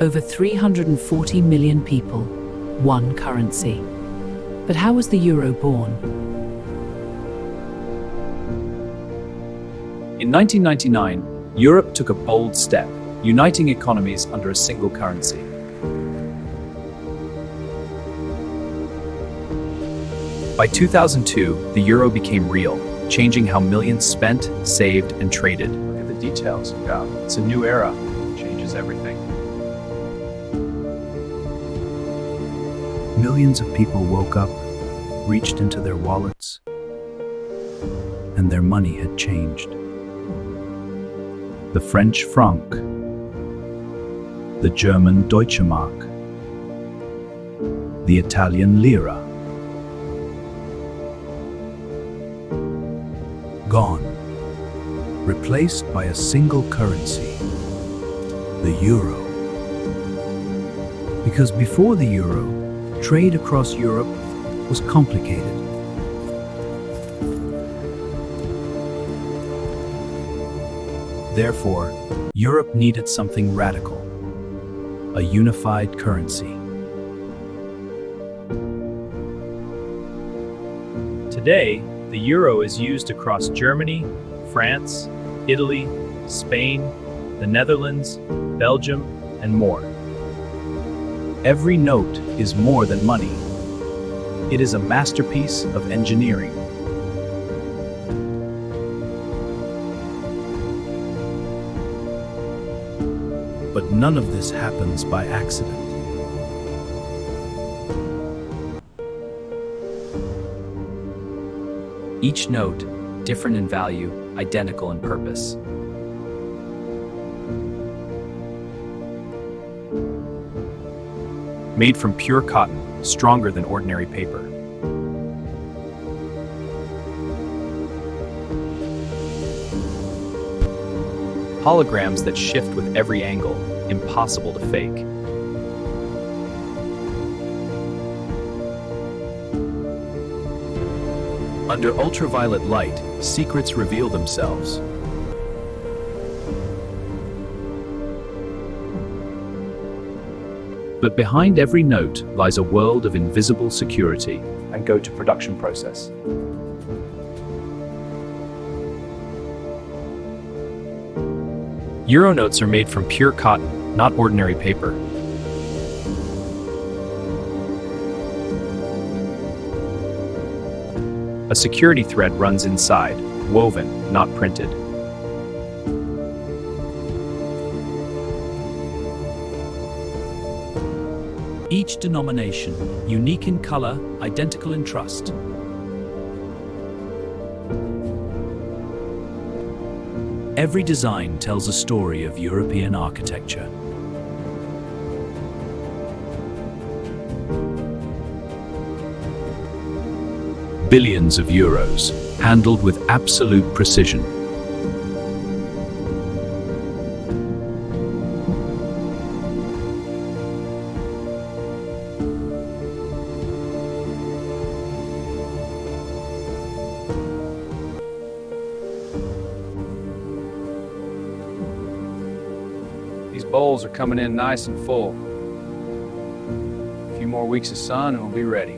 Over 340 million people, one currency. But how was the euro born? In 1999, Europe took a bold step, uniting economies under a single currency. By 2002, the euro became real, changing how millions spent, saved, and traded. Look at the details. Yeah, it's a new era. It changes everything. Millions of people woke up, reached into their wallets, and their money had changed. The French franc, the German Deutsche Mark, the Italian lira. Gone, replaced by a single currency, the euro. Because before the euro, trade across Europe was complicated. Therefore, Europe needed something radical, a unified currency. Today, the euro is used across Germany, France, Italy, Spain, the Netherlands, Belgium, and more. Every note is more than money. It is a masterpiece of engineering. But none of this happens by accident. Each note, different in value, identical in purpose. Made from pure cotton, stronger than ordinary paper. Holograms that shift with every angle, impossible to fake. Under ultraviolet light, secrets reveal themselves. But behind every note lies a world of invisible security. And go to production process. Euro notes are made from pure cotton, not ordinary paper. A security thread runs inside, woven, not printed. Each denomination, unique in color, identical in trust. Every design tells a story of European architecture. Billions of euros, handled with absolute precision. These bowls are coming in nice and full. A few more weeks of sun and we'll be ready.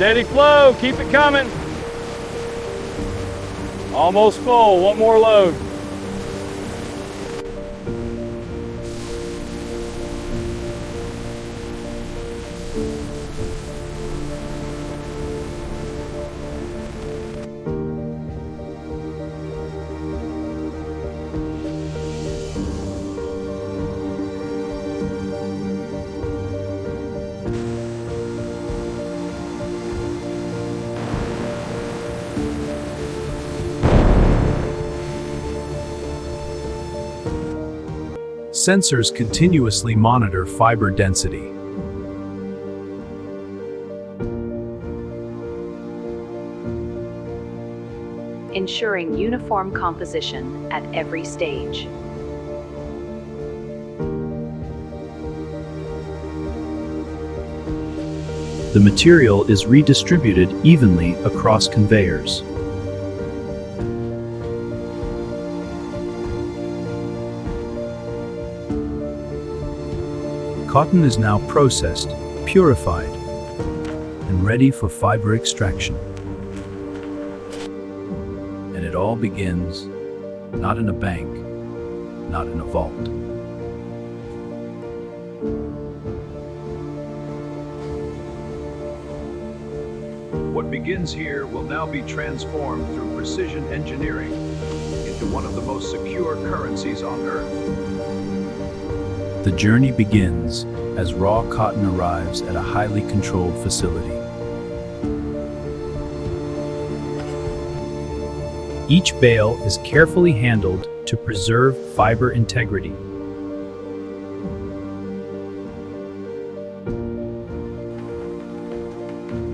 Steady flow, keep it coming. Almost full, one more load. Sensors continuously monitor fiber density. ensuring uniform composition at every stage. The material is redistributed evenly across conveyors. Cotton is now processed, purified, and ready for fiber extraction. And it all begins not in a bank, not in a vault. What begins here will now be transformed through precision engineering into one of the most secure currencies on Earth. The journey begins as raw cotton arrives at a highly controlled facility. Each bale is carefully handled to preserve fiber integrity.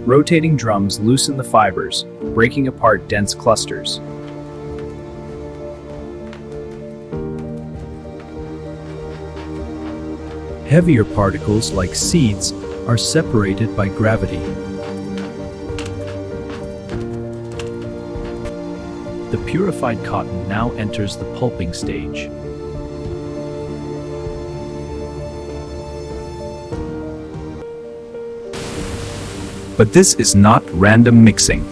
Rotating drums loosen the fibers, breaking apart dense clusters. Heavier particles like seeds are separated by gravity. The purified cotton now enters the pulping stage. But this is not random mixing.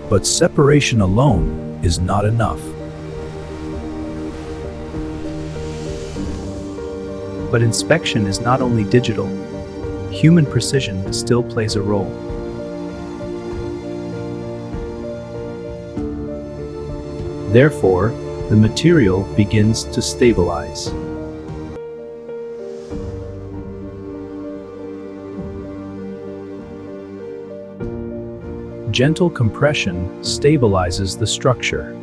But separation alone is not enough. But inspection is not only digital. Human precision still plays a role. Therefore, the material begins to stabilize. Gentle compression stabilizes the structure.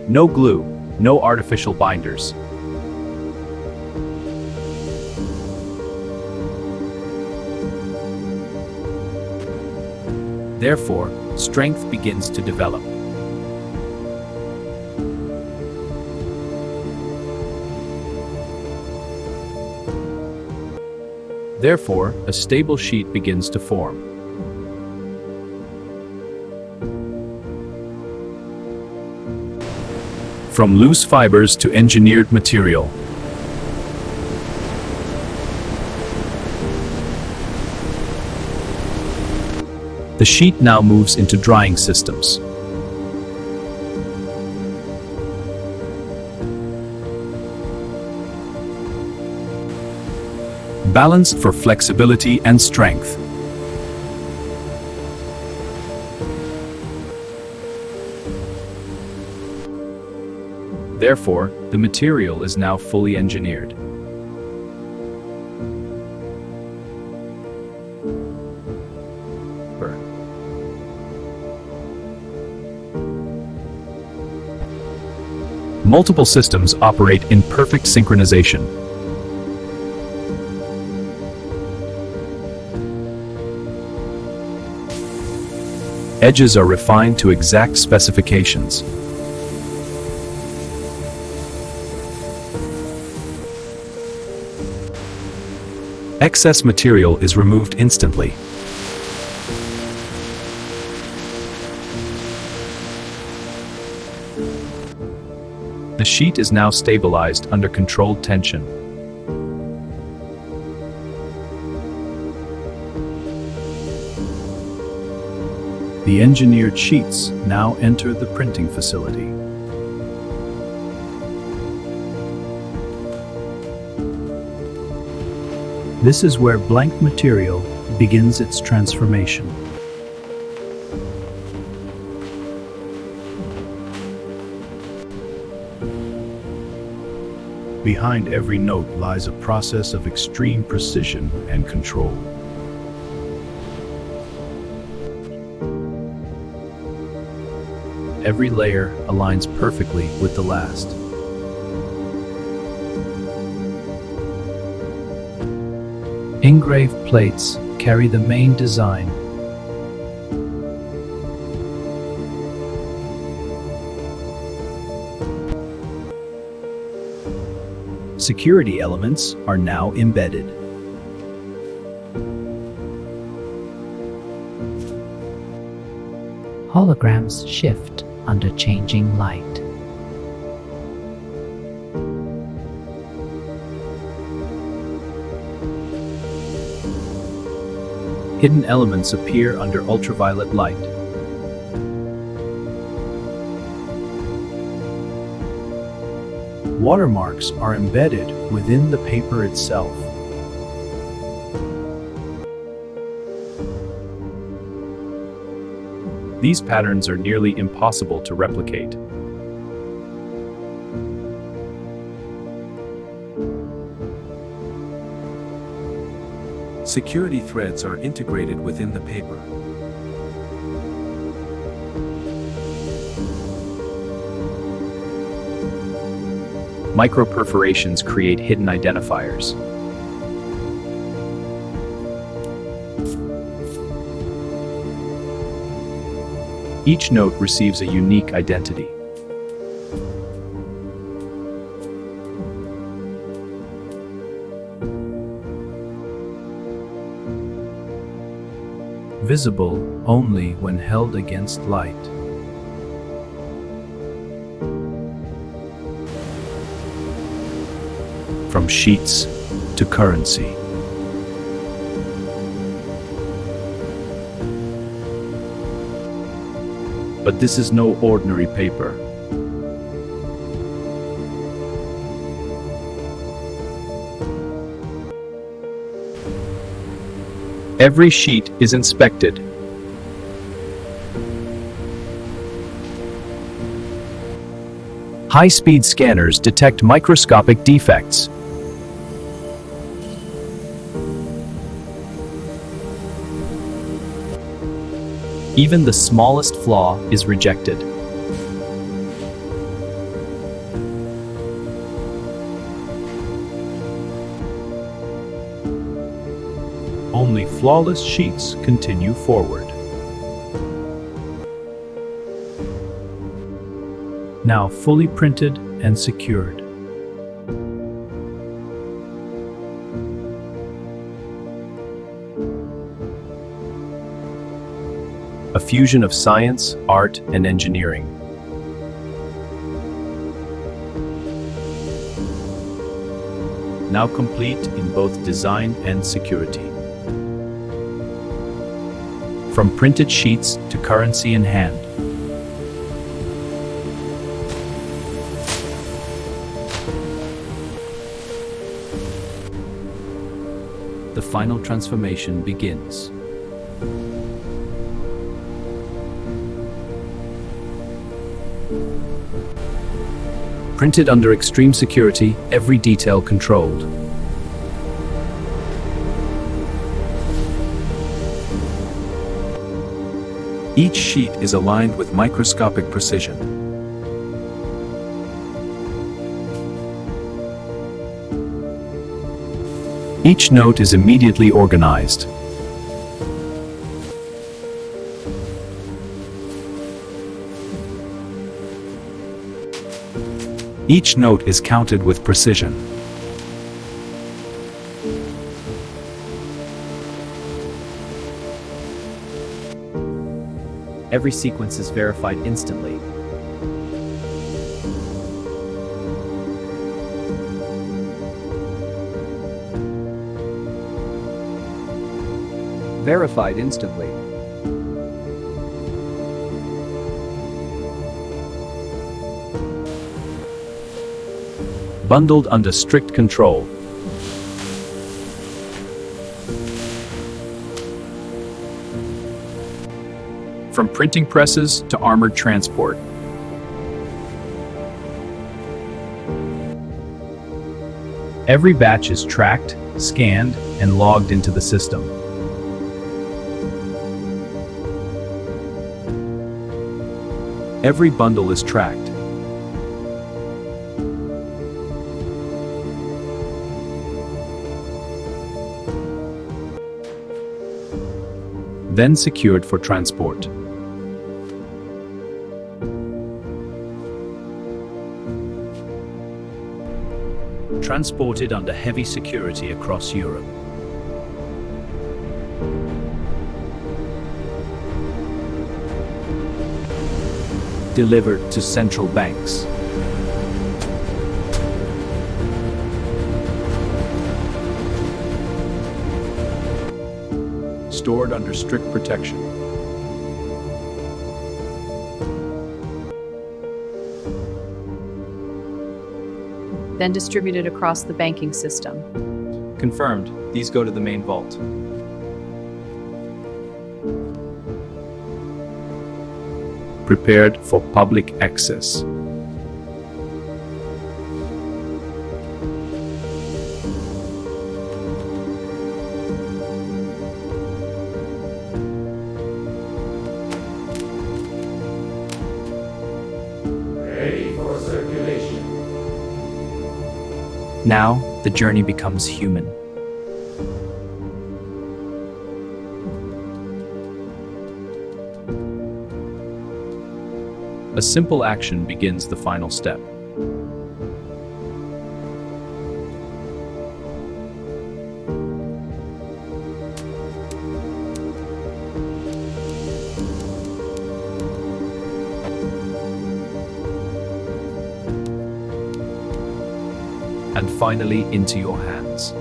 No glue, no artificial binders. Therefore, strength begins to develop. Therefore, a stable sheet begins to form. From loose fibers to engineered material. The sheet now moves into drying systems. Balanced for flexibility and strength. Therefore, the material is now fully engineered. Multiple systems operate in perfect synchronization. Edges are refined to exact specifications. Excess material is removed instantly. The sheet is now stabilized under controlled tension. The engineered sheets now enter the printing facility. This is where blank material begins its transformation. Behind every note lies a process of extreme precision and control. Every layer aligns perfectly with the last. Engraved plates carry the main design. Security elements are now embedded. Holograms shift under changing light. Hidden elements appear under ultraviolet light. Watermarks are embedded within the paper itself. These patterns are nearly impossible to replicate. Security threads are integrated within the paper. Microperforations create hidden identifiers. Each note receives a unique identity. Visible only when held against light. From sheets to currency. But this is no ordinary paper. Every sheet is inspected. High-speed scanners detect microscopic defects. Even the smallest flaw is rejected. Only flawless sheets continue forward. Now fully printed and secured. A fusion of science, art, and engineering. Now complete in both design and security. From printed sheets to currency in hand. The final transformation begins. Printed under extreme security, every detail controlled. Each sheet is aligned with microscopic precision. Each note is immediately organized. Each note is counted with precision. Every sequence is verified instantly. Verified instantly. Bundled under strict control. From printing presses to armored transport. Every batch is tracked, scanned, and logged into the system. Every bundle is tracked. Then secured for transport. Transported under heavy security across Europe. Delivered to central banks. Stored under strict protection. Then distributed across the banking system. Confirmed. These go to the main vault. Prepared for public access. Now, the journey becomes human. A simple action begins the final step. And finally into your hands.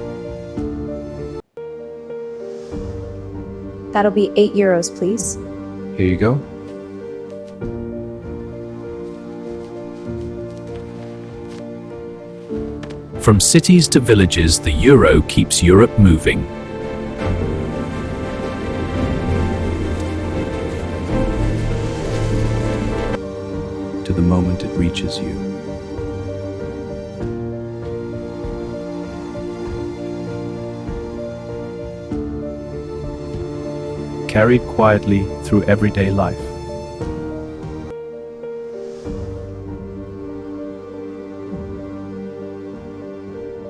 That'll be €8, please. Here you go. From cities to villages, the euro keeps Europe moving. To the moment it reaches you. Carried quietly through everyday life.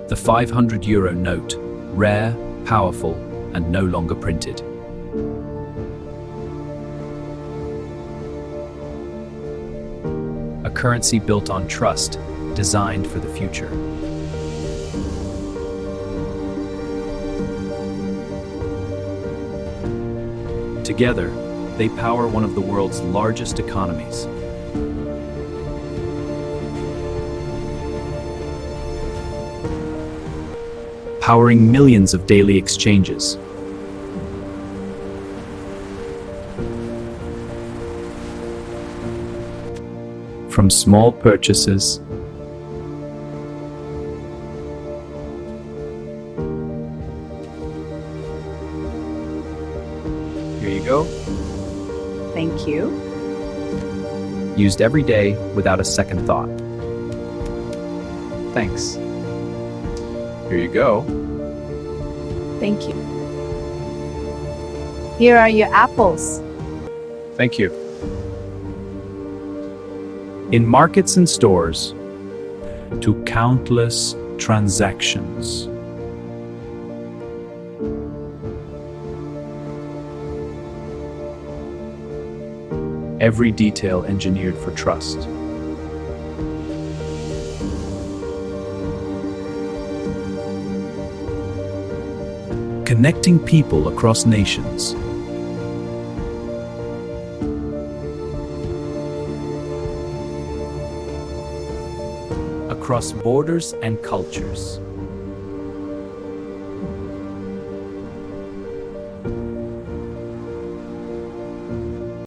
The €500 note, rare, powerful, and no longer printed. A currency built on trust, designed for the future. Together, they power one of the world's largest economies. Powering millions of daily exchanges. From small purchases Here you go. Thank you. Used every day without a second thought. Thanks. Here you go. Thank you. Here are your apples. Thank you. In markets and stores, To countless transactions. every detail engineered for trust. Connecting people across nations. Across borders and cultures.